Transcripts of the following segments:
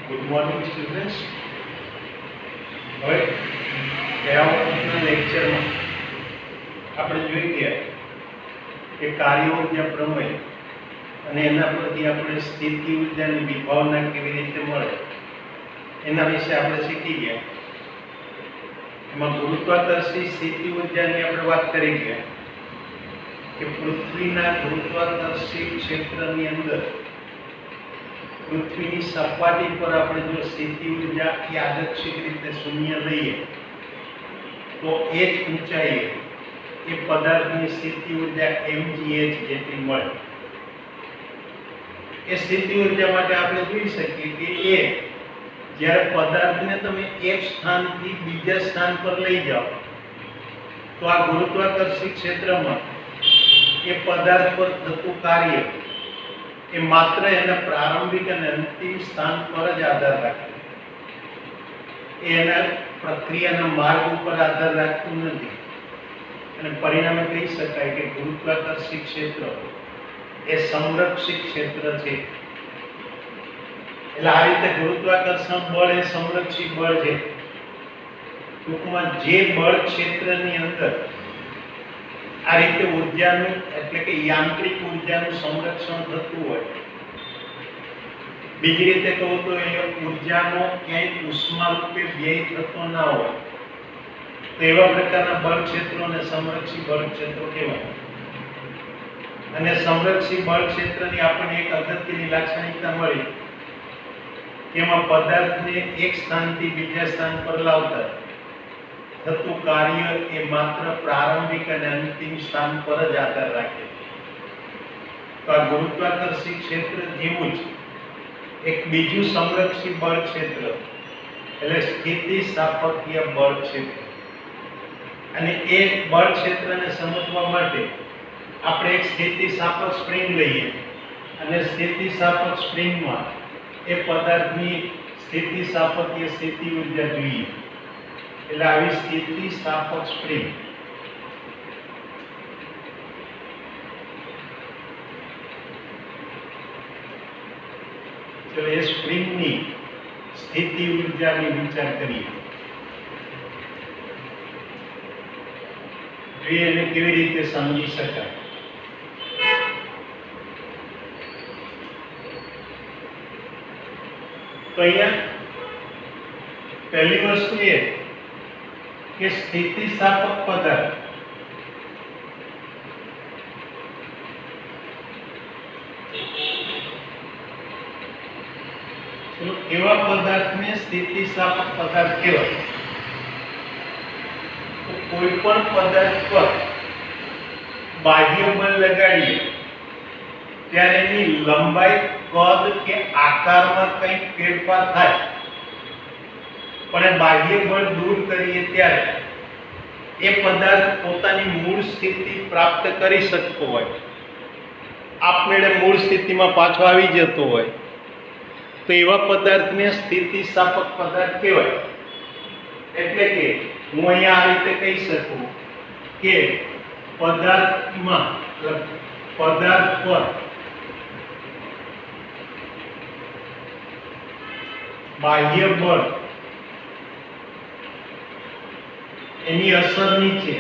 Good morning students. હવે ગયા વખતના લેક્ચરમાં આપણે જોઈ ગયા કે કાર્ય ઉર્જા પ્રમેય અને એના પરથી આપણે સ્થિતિ ઉર્જાની વિભાવના કેવી રીતે મળે એના વિશે આપણે શીખી ગયા. એમાં ગુરુત્વાકર્ષી સ્થિતિ ઉર્જાની આપણે વાત કરી ગયા કે પૃથ્વીના ગુરુત્વાકર્ષી ક્ષેત્રની અંદર પૃથ્વીની સપાટી પર આપણે જો સ્થિતિ ઉર્જા યાદચ્છિક રીતે શૂન્ય લઈએ તો એ જ ઊંચાઈએ એ પદાર્થની સ્થિતિ ઉર્જા mgh જેટલી મળે. એ સ્થિતિ ઉર્જા માટે આપણે જોઈ શકીએ કે એ જ્યારે પદાર્થને તમે એક સ્થાનથી બીજા સ્થાન પર લઈ જાઓ તો આ ગુરુત્વાકર્ષી ક્ષેત્રમાં એ પદાર્થ પર થતું કાર્ય એ માત્ર એના પ્રારંભિક અને અંતિમ સ્થાન પર જ આધાર રાખે. એના પ્રક્રિયાના માર્ગ ઉપર આધાર રાખતું નથી અને પરિણામે કહી શકાય કે ગુરુત્વાકર્ષી ક્ષેત્ર એ સંરક્ષિત ક્ષેત્ર છે. એટલે આ રીતે ગુરુત્વાકર્ષણ બળ એ સંરક્ષિત બળ છે. ટૂંકમાં જે બળ ક્ષેત્રની અંદર આ રીતે ઉર્જાનું એટલે કે યાંત્રિક ઉર્જાનું સંરક્ષણ થતું હોય, બીજી રીતે કહું તો એ ઉર્જાનો ક્યાંય ઉષ્મા રૂપે વ્યય થતો ના હોય તો એવા પ્રકારના બળ ક્ષેત્રોને સંરક્ષી બળ ક્ષેત્રો કહેવાય. અને સંરક્ષી બળ ક્ષેત્રની આપણને એક અગત્યની લાક્ષણિકતા મળી કે એમાં પદાર્થને એક સ્થાનથી બીજા સ્થાન પર લાવતા થતું કાર્ય એ માત્ર પ્રારંભિક અને અંતિમ સ્થાન પર જ આધાર રાખે. તો આ ગુરુત્વાકર્ષી ક્ષેત્ર જેવું જ એક બીજું સંરક્ષી બળ ક્ષેત્ર એટલે સ્થિતિસ્થાપકીય બળ ક્ષેત્ર. અને એ બળ ક્ષેત્રને સમજવા માટે આપણે એક સ્થિતિસ્થાપક સ્પ્રિંગ લઈએ અને સ્થિતિસ્થાપક સ્પ્રિંગમાં એ પદાર્થની સ્થિતિસ્થાપકીય સ્થિતિ ઉર્જા જોઈએ. એટલે આવી સ્થિતિસ્થાપક સ્પ્રિંગ ચલો એ સ્પ્રિંગની સ્થિતિ ઉર્જાની વિચાર કરીએ. જોઈએ એને કેવી રીતે સમજી શકાય. તો અહીંયા પહેલી વસ્તુ એ કે સ્થિતિસ્થાપક પદાર્થ એવા પદાર્થને સ્થિતિસ્થાપક પદાર્થ કહેવાય. તો કોઈ પણ પદાર્થ પર બાહ્ય બળ લગાડીએ ત્યારે એની લંબાઈ, કદ કે આકારમાં કંઈક ફેરફાર થાય પણ એ બાહ્ય બળ દૂર કરીએ ત્યારે એ પદાર્થ પોતાની મૂળ સ્થિતિ પ્રાપ્ત કરી શકતો હોય, આપમેળે મૂળ સ્થિતિમાં પાછો આવી જતો હોય તો એવા પદાર્થને સ્થિતિસ્થાપક પદાર્થ કહેવાય. એટલે કે હું અહીંયા આ રીતે કહી શકું કે પદાર્થ પર બાહ્ય બળ એની અસર નીચે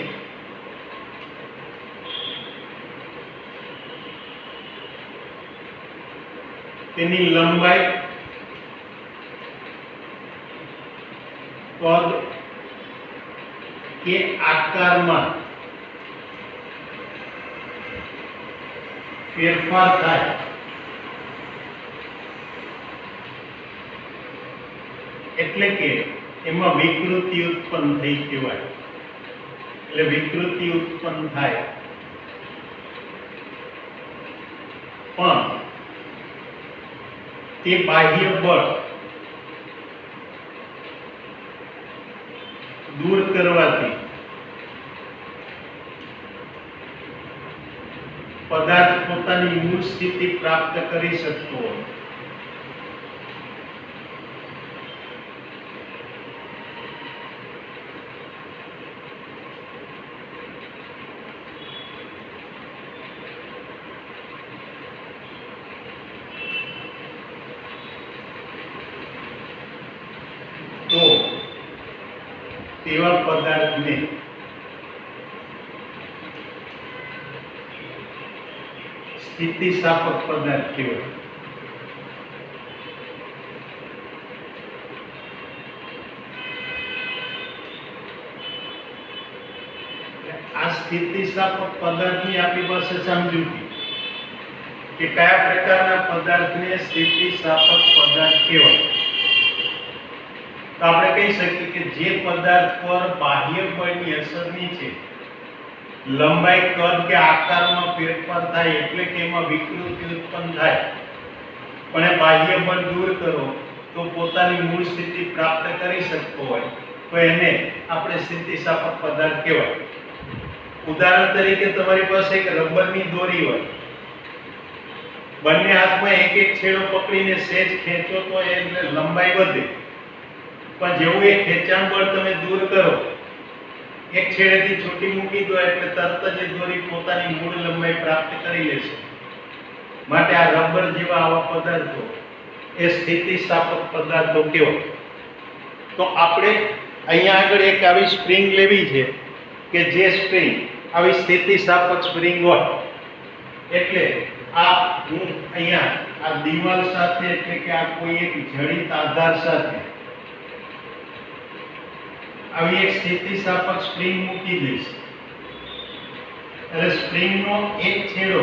તેની લંબાઈ, કદ કે આકારમાં ફેરફાર થાય એટલે કે એમાં વિકૃતિ ઉત્પન્ન થઈ કહેવાય. એટલે વિકૃતિ ઉત્પન્ન થાય પણ તે બાહ્ય બળ દૂર કરવાથી પદાર્થ પોતાની મૂળ સ્થિતિ પ્રાપ્ત કરી શકતો હોય. તેવા પદાર્થને સ્થિતિસ્થાપક પદાર્થ કહેવાય. આ સ્થિતિસ્થાપક પદાર્થની આપણી પાસે સમજૂતી કે કયા પ્રકારના પદાર્થને સ્થિતિસ્થાપક પદાર્થ કહેવાય. તો આપણે કહી શકીએ કે જે પદાર્થ પર બાહ્ય બળની અસર નીચે લંબાઈ, કદ કે આકારમાં ફેરફાર થાય એટલે કે એમાં વિકૃતિ ઉત્પન્ન થાય, પણ એ બાહ્ય બળ દૂર કરો તો પોતાની મૂળ સ્થિતિ પ્રાપ્ત કરી શકતો હોય તો એને આપણે સ્થિતિસ્થાપક પદાર્થ કહેવાય. ઉદાહરણ તરીકે તમારી પાસે એક રબરની દોરી હોય, બંને હાથમાં એક એક છેડો પકડીને સહેજ ખેંચો તો એટલે લંબાઈ વધે, પણ જેવું એ ખેંચાણ બળ તમે દૂર કરો, એક છેડેથી છૂટી મૂકી દો એટલે તરત જ એ દોરી પોતાની મૂળ લંબાઈ પ્રાપ્ત કરી લેશે. માટે આ રબર જેવા આવા પદાર્થો એ સ્થિતિસ્થાપક પદાર્થો કહેવાય. તો આપણે અહીંયા આગળ એક આવી સ્પ્રિંગ લેવી છે કે જે સ્પ્રિંગ આવી સ્થિતિસ્થાપક સ્પ્રિંગ હોય એટલે આ હું અહીંયા આ દિવાલ સાથે એટલે કે આ કોઈ એક જડિત આધાર સાથે આવી એક સ્થિતિસ્થાપક સ્પ્રિંગ મૂકી દઈશ. એટલે સ્પ્રિંગનો એક છેડો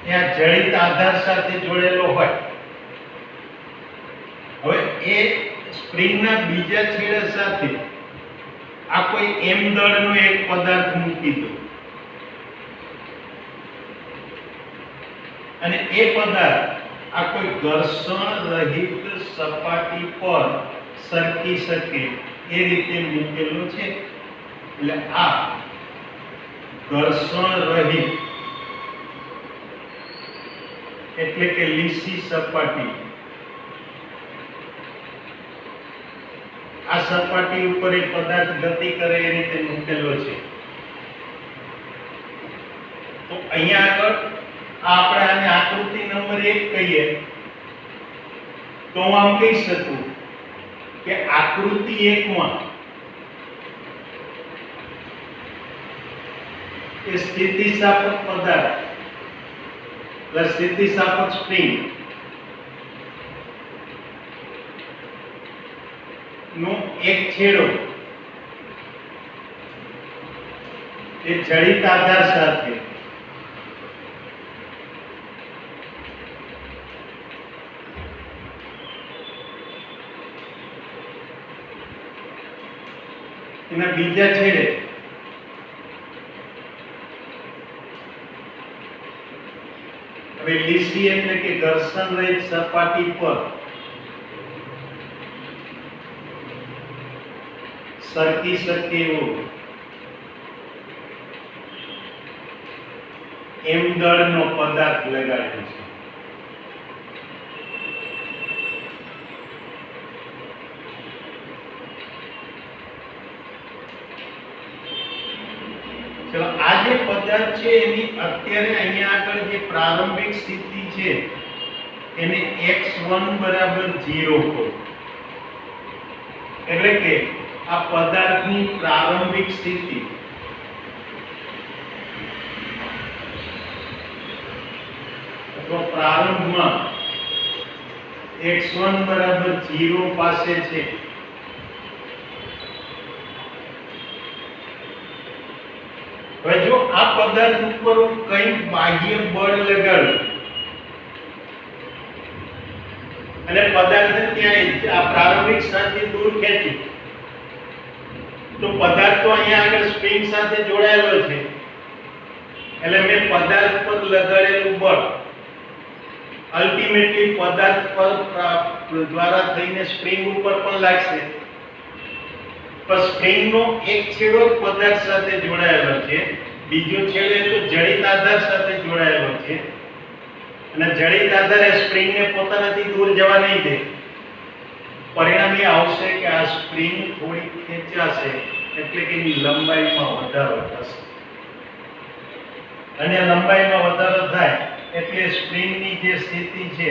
એ આ જડિત આધાર સાથે જોડેલો હોય. હવે એ સ્પ્રિંગના બીજા છેડા સાથે આ કોઈ એમ દળનો એક પદાર્થ મૂકી દો અને એ પદાર્થ આ કોઈ ઘર્ષણ રહિત સપાટી પર સરકી શકે એ રીતે મૂકેલો છે. એટલે આ ઘર્ષણ રહિત એટલે કે લીસી સપાટી, આ સપાટી ઉપર એક પદાર્થ ગતિ કરે એ રીતે મૂકેલો છે. તો અહીંયા આગળ આપણે આને આકૃતિ નંબર 1 કહીએ તો હું આમ કહી શકું કે આકૃતિ 1 માં એ સ્થિતિસ્થાપક પદાર્થ પ્લસ સ્થિતિસ્થાપક સ્પ્રિંગ નો એક છેડો એ જડિત આધાર સાથે એના બીજા છેડે હવે લીસી એટલે કે ઘર્ષણ રહિત સપાટી પર સરકી શકે એવો એમ દળનો પદાર્થ લગાડ્યો છે. ચલો આ જે પદાર્થ છે એની અત્યારે અહીંયા આગળ જે પ્રારંભિક સ્થિતિ છે એને x1 બરાબર 0 કહો. એટલે કે આ પદાર્થની પ્રારંભિક સ્થિતિ અથવા પ્રારંભમાં x1 બરાબર 0 પાસે છે. હવે જો આ પદાર્થ ઉપર કંઈક બાહ્ય બળ લગાડું અને પદાર્થને ત્યાં આ પ્રારંભિક સ્થાનથી દૂર ખેંચું તો પદાર્થ તો અહીંયા આગળ સ્પ્રિંગ સાથે જોડાયેલો છે. એટલે મેં પદાર્થ પર લગાડેલું બળ અલ્ટિમેટલી પદાર્થ પર દ્વારા થઈને સ્પ્રિંગ ઉપર પણ લાગશે. પણ સ્પ્રિંગનો એક છેડો પદાર્થ સાથે જોડાયેલો છે, બીજો છેડો તો જડિત આધાર સાથે જોડાયેલો છે અને જડિત આધાર એ સ્પ્રિંગને પોતાનાથી દૂર જવા નહીં દે. પરિણામ એ આવશે કે આ સ્પ્રિંગ થોડી ખેંચાશે એટલે કે એની લંબાઈમાં વધારો થશે અને લંબાઈમાં વધારો થાય એટલે સ્પ્રિંગની જે સ્થિતિ છે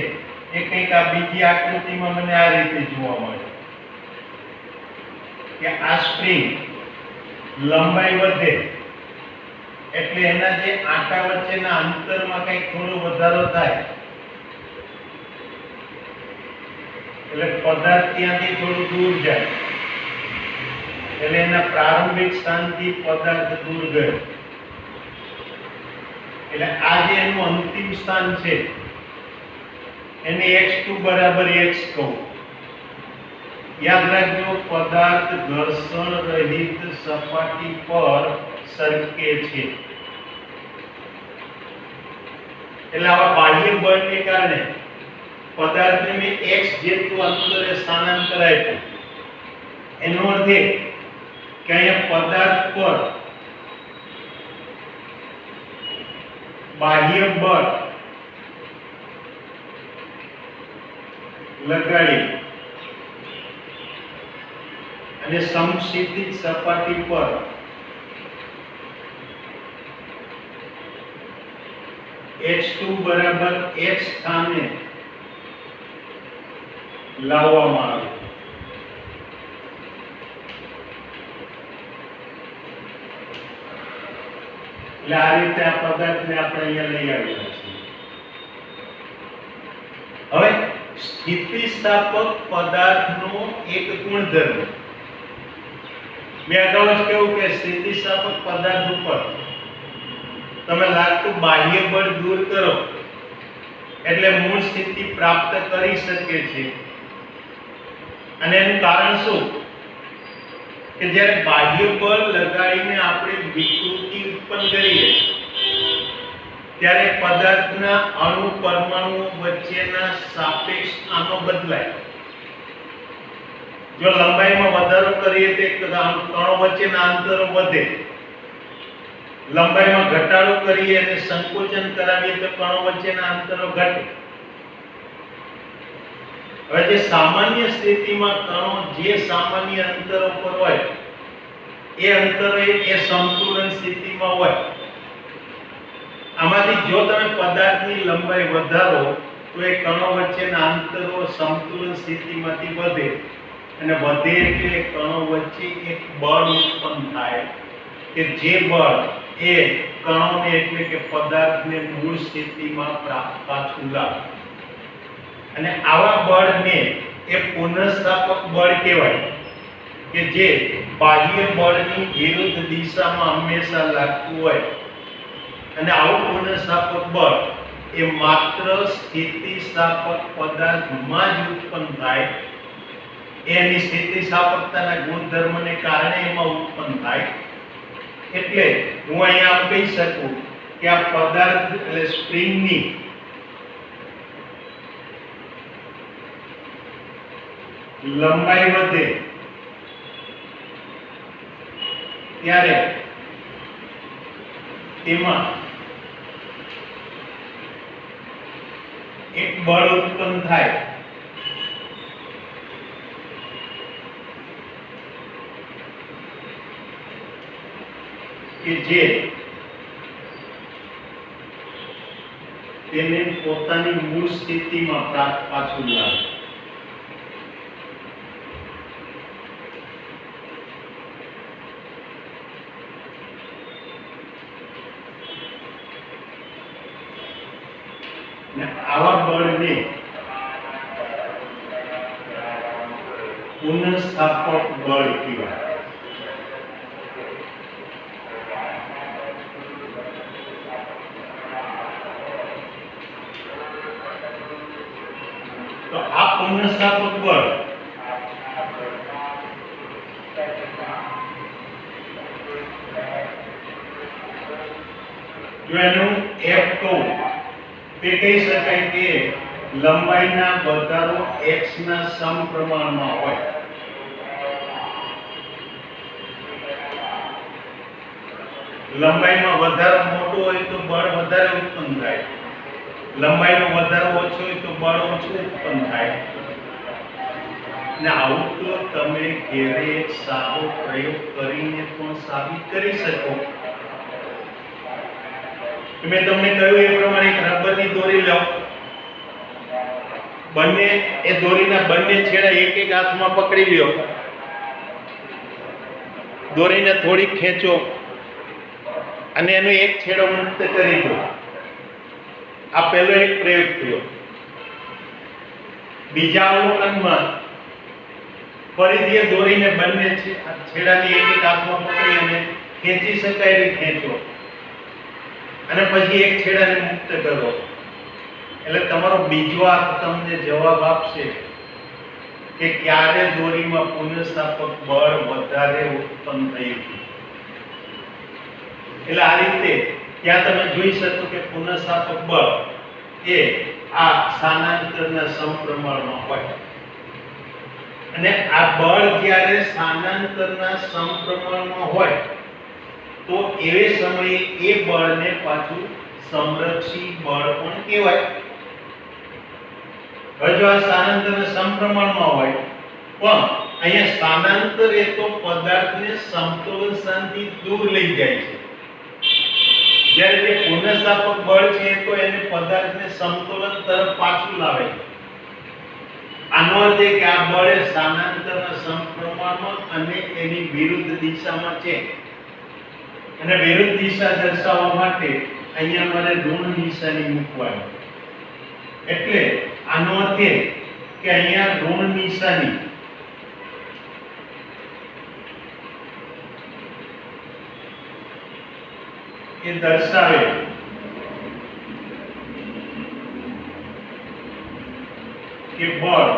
એ કંઈક આ બીજી આકૃતિમાં મને આ રીતે જોવા મળે. કે આ સ્પ્રિંગ લંબાઈ વધે એટલે એના જે આંટા વચ્ચેના અંતરમાં કંઈક થોડો વધારો થાય, એટલે પદાર્થ ત્યાંથી થોડું દૂર જાય, એટલે એના પ્રારંભિક સ્થાનથી પદાર્થ દૂર ગયો, એટલે આ જે એનું અંતિમ સ્થાન છે એને x2 બરાબર x કહું. યાદ રાખજો, પદાર્થ ઘર્ષણ રહિત સપાટી પર સરકે છે. એટલે આવા બાહ્ય બળને કારણે પદાર્થને મેં x જેટલું અંતરે સ્થાનાંતર આપ્યું. એનો અર્થ એ કે અહીંયા પદાર્થ પર બાહ્ય બળ લગાડી અને સમક્ષિતિજ સપાટી પર x2 બરાબર x સ્થાને લાવવામાં આવે. એટલે આ રીતે આ પદાર્થને આપણે અહીંયા લઈ આવેલા છીએ. હવે સ્થિતિસ્થાપક પદાર્થનો એક ગુણધર્મ, મેં અગાઉ જ કહ્યું કે સ્થિતિસ્થાપક પદાર્થ ઉપર તમે લાગતું બાહ્ય બળ દૂર કરો એટલે મૂળ સ્થિતિ પ્રાપ્ત કરી શકે છે. અને એનું કારણ શું કે જ્યારે બાહ્ય બળ લગાડીને આપણે વિકૃતિ ઉત્પન્ન કરીએ ત્યારે પદાર્થના અણુ પરમાણુઓ વચ્ચેના સાપેક્ષ આનો બદલાય. જો લંબાઈમાં વધારો કરીએ તો કણો વચ્ચેના અંતરો વધે, લંબાઈમાં ઘટાડો કરીએ અને સંકોચન કરાવીએ તો કણો વચ્ચેના અંતરો ઘટે. હવે જે સામાન્ય સ્થિતિમાં કણો જે સામાન્ય અંતરો પર હોય એ અંતરો એ સંતુલન સ્થિતિમાં હોય. આમાંથી જો તમે પદાર્થની લંબાઈ વધારો તો એ કણો વચ્ચેના અંતરો સમતુલન સ્થિતિમાંથી વધે, અને વધે એટલે કણો વચ્ચે એક બળ ઉત્પન્ન થાય કે જે બળ એ કણોને એટલે કે પદાર્થને મૂળ સ્થિતિમાં પાછું લાવે. અને આવા બળને એ પુનઃસ્થાપક બળ કહેવાય કે જે બાહ્ય બળની વિરુદ્ધ દિશામાં હંમેશા લાગતું હોય. અને આવું પુનઃસ્થાપક બળ એ માત્ર સ્થિતિસ્થાપક પદાર્થમાં જ ઉત્પન્ન થાય. એની સ્થિતિસ્થાપકતાના ગુણધર્મને કારણે એમાં ઉત્પન્ન થાય. એટલે હું અહીંયા આમ કહી શકું કે આ પદાર્થ એટલે સ્પ્રિંગની લંબાઈ વધે ત્યારે તેમાં એક બળ ઉત્પન્ન થાય કે જે તેને પોતાની મૂળ સ્થિતિમાં પાછું લાવે. આવા બળને પુનઃસ્થાપક બળ કહેવાય. તો આ પુનઃસ્થાપક બળ જો એનું F કહું તે કહી શકાય કે લંબાઈના વધારો x ના સમપ્રમાણમાં હોય. લંબાઈમાં વધારો મોટો હોય તો બળ વધારે ઉત્પન્ન થાય, લંબાઈનો વધારો ઓછો હોય તો બળ ઓછું ઉત્પન્ન થાય. ને આવું તો તમે ઘેરે એક સાદો પ્રયોગ કરીને પણ સાબિત કરી શકો. મેં તમને કહ્યું એ પ્રમાણે એક રબરની દોરી લો, બંને એ દોરીના બંને છેડા એક એક હાથમાં પકડી લ્યો દોરીને થોડી ખેંચો અને એનો એક છેડો મુક્ત કરી દો. આ પહેલો એક પ્રયોગ થયો. બીજા અવલોકનમાં ફરીથી એ દોરીને બંને છેડાની એક એક હાથમાં પકડી અને ખેંચી શકાય એવી ખેંચો અને પછી એક છેડાને મુક્ત કરો. એટલે તમારો બીજો હાથ તમને જવાબ આપશે કે ક્યારે દોરીમાં પુનઃસ્થાપક બળ વધારે ઉત્પન્ન થયું. એટલે આ રીતે ત્યાં તમે જોઈ શકો કે પુનઃસ્થાપક બળ એ આ સ્થાનાંતરના સમપ્રમાણમાં હોય અને આ બળ જ્યારે સ્થાનાંતરના સમપ્રમાણમાં હોય તો એવે સમયે એ બળને પાછું સંરક્ષી બળ પણ કહેવાય. હવે જો આ સ્થાનાંતર સમપ્રમાણમાં હોય પણ અહીંયા સ્થાનાંતર એ તો પદાર્થને સમતોલન સ્થાનથી દૂર લઈ જાય છે, જ્યારે જે પુનઃસ્થાપક બળ છે તો એને પદાર્થને સમતોલન તરફ પાછું લાવે છે. આનો અર્થ એ કે આ બળ એ સ્થાનાંતરના સમપ્રમાણમાં અને એની વિરુદ્ધ દિશામાં છે અને વિરુદ્ધ દિશા દર્શાવવા માટે અહીંયા મારે ઋણ નિશાની મૂકવાની. એટલે આનો અર્થ એ કે અહીંયા ઋણ નિશાની એ દર્શાવે કે બળ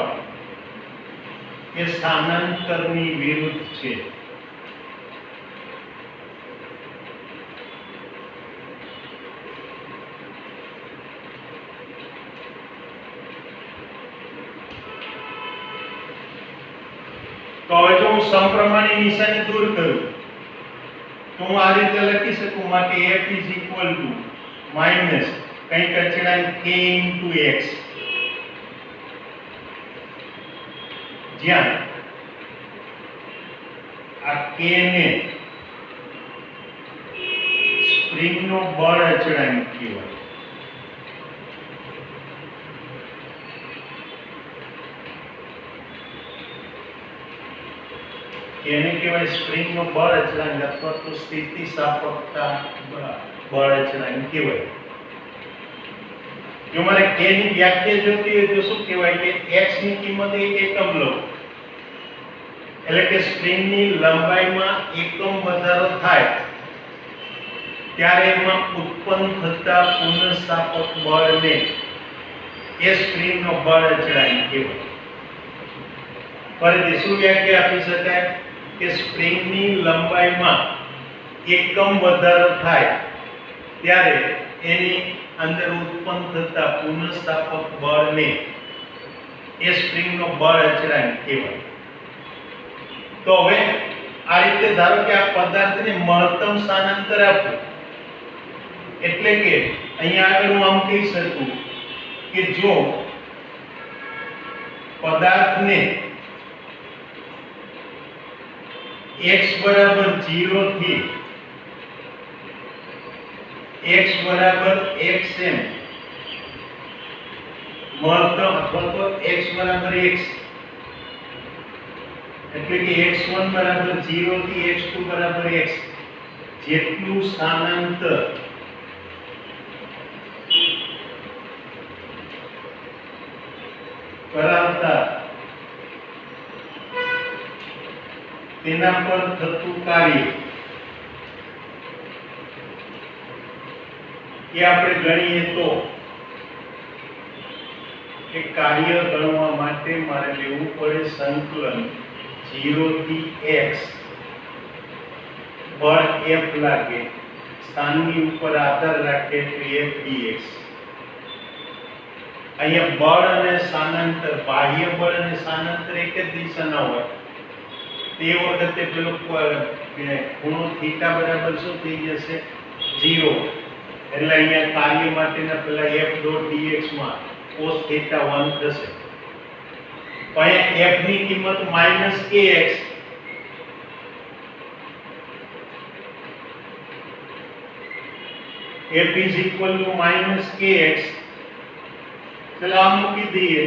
એ સ્થાનાંતરની વિરુદ્ધ છે. તો હવે જો હું સમપ્રમાણી નિશાની દૂર કરું તો હું આ રીતે લખી શકું માટે f = માઈનસ કંઈક અચળાંક k * x, જ્યાં આ k ને સ્પ્રિંગનો બળ અચળાંક કહેવાય. એને કહેવાય સ્પ્રિંગનો બળ અચળાંક અથવા તો સ્થિતિસ્થાપકતા બળ અચળાંક કહેવાય. જો મારે k ની વ્યાખ્યા જોતી હોય તો શું કહેવાય કે x ની કિંમત એક એકમ લો, એટલે કે સ્પ્રિંગની લંબાઈમાં એકમ વધારો થાય ત્યારે એમાં ઉત્પન્ન થતા પુનઃસ્થાપક બળને એ સ્પ્રિંગનો બળ અચળાંક કહેવાય. ફરીથી શું વ્યાખ્યા આપી શકાય કે સ્પ્રિંગની લંબાઈમાં એકમ વધારો થાય ત્યારે એની અંદર ઉત્પન્ન થતા પુનઃસ્થાપક બળને એ સ્પ્રિંગનો બળ અચળાંક કહેવાય. તો હવે આ રીતે ધારો કે આ પદાર્થને મહત્તમ સ્થાનાંતર આપો, એટલે કે અહીંયા આગળ હું આમ કહી શકું કે જો પદાર્થને x = 0 થી x = xm મહત્તમ અથવા તો x = x, એટલે કે x1 = 0 થી x2 = x જેટલું સ્થાનાંતર કરાવતા તેના પર થતું કાર્ય એ આપણે ગણીએ તો એ કાર્ય ગણવા માટે મારે લેવું પડે સંકલન 0 થી x બળ f લાગે, સ્થાનની ઉપર આધાર રાખે તો f dx. અહીંયા બળ અને સ્થાનાંતર, બાહ્ય બળ અને સ્થાનાંતર એક જ દિશાના હોય તે વખતે પેલો ખૂણો થીટા બરાબર શું થઈ જશે 0. એટલે અહીંયા કાર્ય માટેના પેલા f ડોટ dx માં cos θ 1 થશે. તો અહીંયા f ની કિંમત -kx f = -kx. ચલો આ મૂકી દઈએ,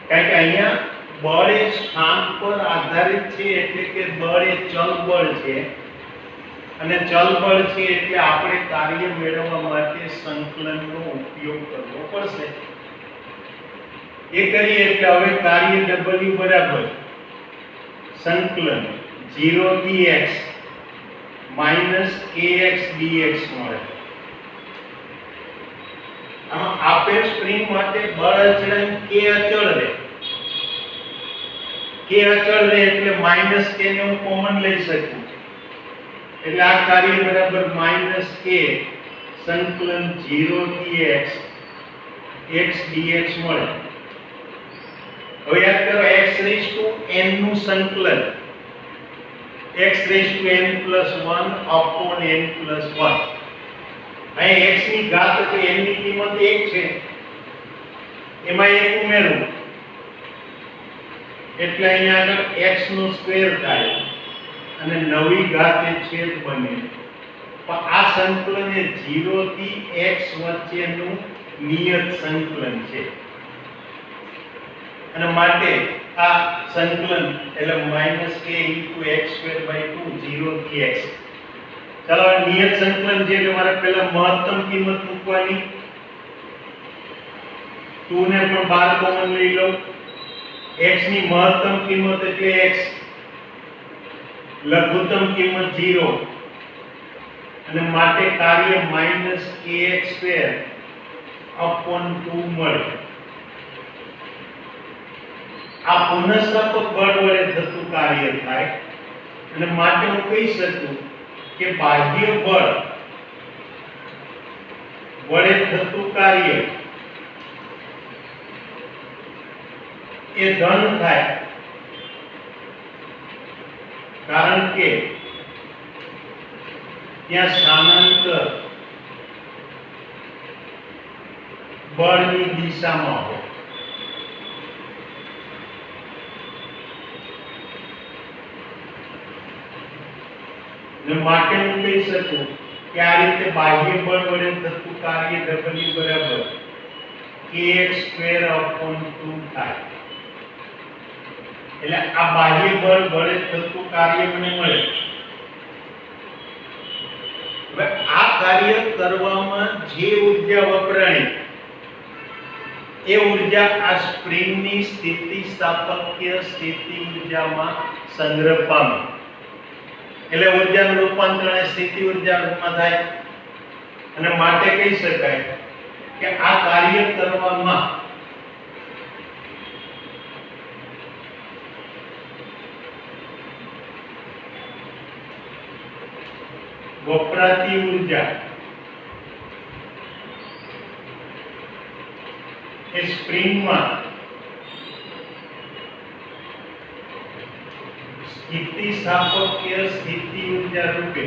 કારણ કે અહીંયા બળ એ સ્થાન પર આધારિત છે, એટલે કે બળ એ ચલ બળ છે, અને ચલ બળ છે એટલે આપણે કાર્ય મેળવવા માટે સંકલનનો ઉપયોગ કરવો પડશે. એ કરીએ એટલે હવે કાર્ય W બરાબર સંકલન 0 થી x માઈનસ kx dx મળે. આમાં આપેલ સ્પ્રિંગ માટે બળ અચળાંક k અચળ રહે. k અચળ રહે એટલે માઈનસ k ને હું કોમન લઈ શકું, એટલે આ કાર્ય બરાબર માઈનસ k સંકલન 0 થી x dx મળે. હવે યાદ કરો x રેઝ ટુ n નું સંકલન x raise to n plus 1 upon n plus 1. અહીં x ની ઘાત એટલે n ની કિંમત 1 છે, એમાં 1 ઉમેરું એટલે અહીંયા આગળ x નો સ્ક્વેર થાય અને નવી ઘાત એ છેદ બને. પણ આ સંકલન એ 0 થી x વચ્ચેનું નિયત સંકલન છે, અને માટે આ સંકલન એટલે -k x²/2 0 થી x. ચાલો આ નિયત સંકલન છે એટલે મારે પહેલા મહત્તમ કિંમત મૂકવાની. 2 ને પણ 12 કોમન લઈ લઉં. x ની મહત્તમ કિંમત એટલે x, લઘુત્તમ કિંમત 0, અને માટે કાર્ય -kx²/2 મળે. આ પુનઃસ્થાપક બળ વડે થતું કાર્ય થાય, અને માટે હું કહી શકું કે બાહ્ય બળ વડે થતું કાર્ય એ ધન થાય, કારણ કે ત્યાં સ્થાનાંતર બળની દિશામાં હોય. ને માટે હું કહી શકું કે આ રીતે બાહ્ય બળ વડે થતું કાર્ય W બરાબર kx²/2 થાય. એટલે આ બાહ્ય બળ વડે થતું કાર્ય મને મળે. હવે આ કાર્ય કરવામાં જે ઊર્જા વપરાણી એ ઊર્જા આ સ્પ્રિંગની સ્થિતિસ્થાપકીય સ્થિતિ ઊર્જામાં સંગ્રહ પામે. એટલે ઊર્જાનું રૂપાંતર એ સ્થિતિ ઊર્જા રૂપમાં થાય, અને માટે કહી શકાય કે આ કાર્ય કરવામાં વપરાતી ઊર્જા એ સ્પ્રિંગમાં સ્થિતિસ્થાપકીય સ્થિતિ ઊર્જા રૂપે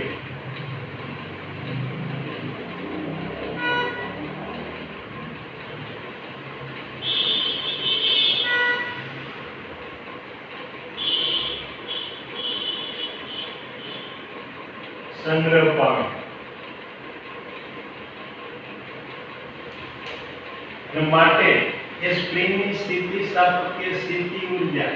સંગ્રહ પામે. અને માટે એ સ્પ્રિંગની સ્થિતિસ્થાપકીય સ્થિતિ ઊર્જા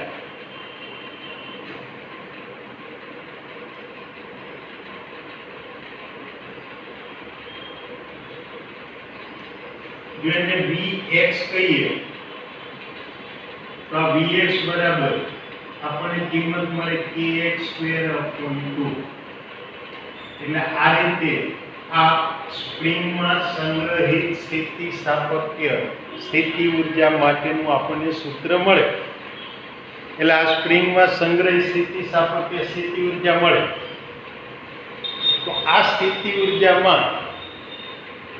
જો એને Vx કહીએ તો આ Vx બરાબર આપણને કિંમત મળે kx²/2. એટલે આ રીતે આ સ્પ્રિંગમાં સંગ્રહિત સ્થિતિસ્થાપકીય સ્થિતિ ઊર્જા માટેનું આપણને સૂત્ર મળે. એટલે આ સ્પ્રિંગમાં સંગ્રહિત સ્થિતિસ્થાપકીય સ્થિતિ ઊર્જા મળે. તો આ સ્થિતિ ઊર્જામાં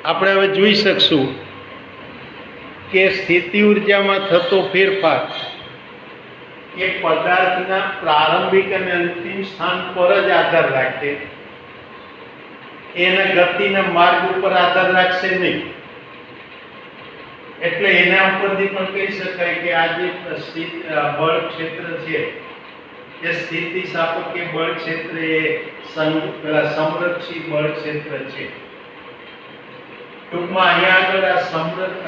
આપણે હવે જોઈ શકશું કે સ્થિતિ ઊર્જામાં થતો ફેરફાર એ પદાર્થના પ્રારંભિક અને અંતિમ સ્થાન પર જ આધાર રાખે, એના ગતિના માર્ગ ઉપર આધાર રાખશે નહીં. એટલે એના ઉપરથી પણ કહી શકાય કે આ જે બળ ક્ષેત્ર છે એ સ્થિતિસ્થાપકીય બળ ક્ષેત્ર એ સંરક્ષી બળ ક્ષેત્ર છે. ટૂંકમાં અહીંયા આગળ આ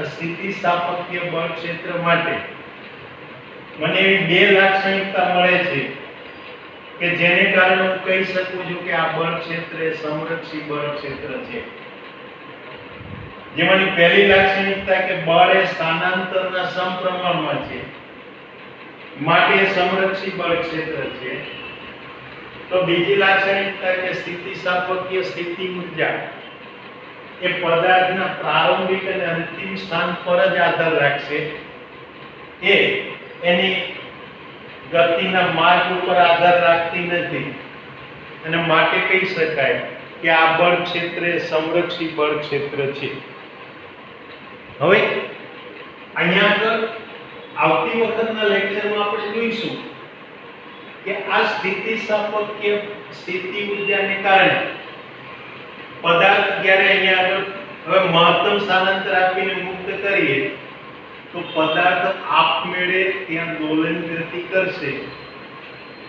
સ્થિતિસ્થાપકીય બળ ક્ષેત્ર માટે મને એવી બે લાક્ષણિકતા મળે છે કે જેને કારણે હું કહી શકું છું કે આ બળ ક્ષેત્ર એ સંરક્ષી બળ ક્ષેત્ર છે. જેમાંની પહેલી લાક્ષણિકતા કે બળ એ સ્થાનાંતરના સમપ્રમાણમાં છે, માટે સંરક્ષી બળ ક્ષેત્ર છે. તો બીજી લાક્ષણિકતા કે સ્થિતિસ્થાપકીય સ્થિતિ ઊર્જા એ પદાર્થના પ્રારંભિક અને અંતિમ સ્થાન પર જ આધાર રાખશે, એ એની ગતિના માર્ગ ઉપર આધાર રાખતી નથી, અને માટે કહી શકાય કે આ બળ ક્ષેત્ર એ સંરક્ષી બળ ક્ષેત્ર છે. હવે અહીંયા આગળ આવતી વખતના લેક્ચરમાં આપણે જોઈશું કે આ સ્થિતિસ્થાપકીય સ્થિતિ ઊર્જાને કારણે પદાર્થ જ્યારે અહીંયા આગળ હવે મહત્તમ સ્થાનાંતર આપીને મુક્ત કરીએ તો પદાર્થ આપમેળે ત્યાં દોલન ગતિ કરશે,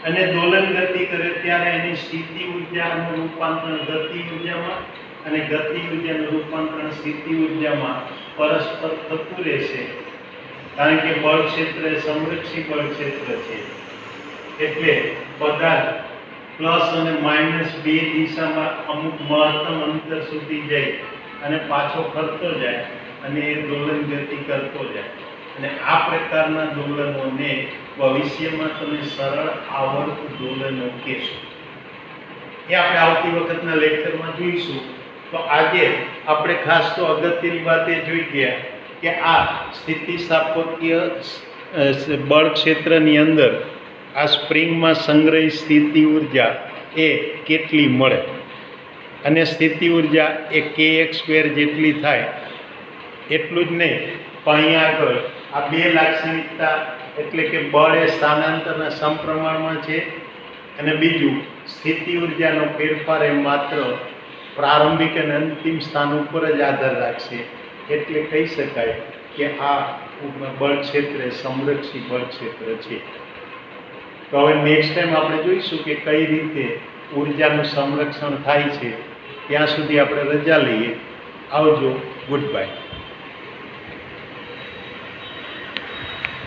અને દોલન ગતિ કરે ત્યારે એની સ્થિતિ ઊર્જાનું રૂપાંતરણ ગતિ ઊર્જામાં અને ગતિ ઊર્જાનું રૂપાંતરણ સ્થિતિ ઊર્જામાં પરસ્પર થતું રહેશે, કારણ કે બળ ક્ષેત્ર એ સંરક્ષી બળ ક્ષેત્ર છે. એટલે પદાર્થ પ્લસ અને માઇનસ બે દિશામાં અમુક મહત્તમ અંતર સુધી જાય અને પાછો ફરતો જાય અને એ દોલન ગતિ કરતો જાય, અને આ પ્રકારના દોલનોને ભવિષ્યમાં તમે સરળ આવર્ત દોલનો કહેશો. એ આપણે આવતી વખતના લેક્ચરમાં જોઈશું. તો આજે આપણે ખાસ તો અગત્યની વાત એ જોઈ ગયા કે આ સ્થિતિસ્થાપકીય બળ ક્ષેત્રની અંદર આ સ્પ્રિંગમાં સંગ્રહિત સ્થિતિ ઊર્જા એ કેટલી મળે, અને સ્થિતિ ઊર્જા એ kx² જેટલી થાય. એટલું જ નહીં, પણ અહીંયા આગળ આ બે લાક્ષણિકતા એટલે કે બળ એ સ્થાનાંતરના સમપ્રમાણમાં છે, અને બીજું સ્થિતિ ઊર્જાનો ફેરફાર એ માત્ર પ્રારંભિક અને અંતિમ સ્થાન ઉપર જ આધાર રાખશે. એટલે કહી શકાય કે આ બળ ક્ષેત્ર એ સંરક્ષી બળ ક્ષેત્ર છે. તો હવે નેક્સ્ટ ટાઈમ આપણે જોઈશું કે કઈ રીતે ઊર્જાનું સંરક્ષણ થાય છે. ત્યાં સુધી આપણે રજા લઈએ. આવજો. Good bye.